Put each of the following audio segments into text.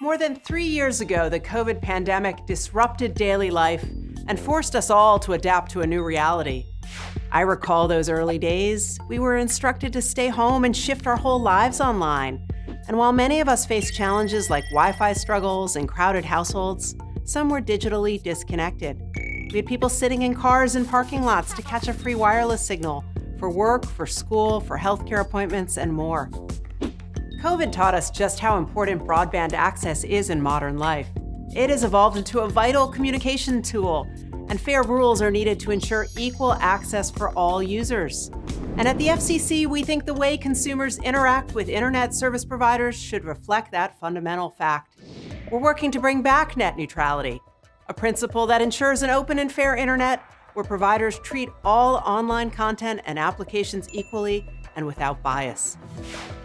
More than 3 years ago, the COVID pandemic disrupted daily life and forced us all to adapt to a new reality. I recall those early days. We were instructed to stay home and shift our whole lives online. And while many of us faced challenges like Wi-Fi struggles and crowded households, some were digitally disconnected. We had people sitting in cars and parking lots to catch a free wireless signal for work, for school, for healthcare appointments, and more. COVID taught us just how important broadband access is in modern life. It has evolved into a vital communication tool, and fair rules are needed to ensure equal access for all users. And at the FCC, we think the way consumers interact with internet service providers should reflect that fundamental fact. We're working to bring back net neutrality, a principle that ensures an open and fair internet where providers treat all online content and applications equally and without bias.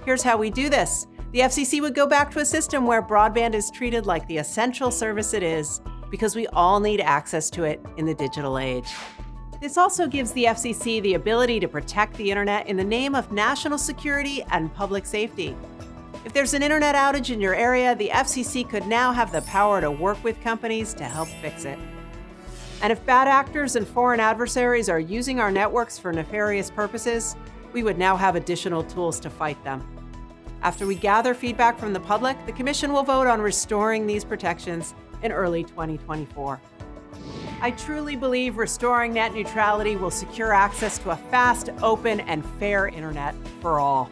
Here's how we do this. The FCC would go back to a system where broadband is treated like the essential service it is, because we all need access to it in the digital age. This also gives the FCC the ability to protect the internet in the name of national security and public safety. If there's an internet outage in your area, the FCC could now have the power to work with companies to help fix it. And if bad actors and foreign adversaries are using our networks for nefarious purposes, we would now have additional tools to fight them. After we gather feedback from the public, the Commission will vote on restoring these protections in early 2024. I truly believe restoring net neutrality will secure access to a fast, open, and fair internet for all.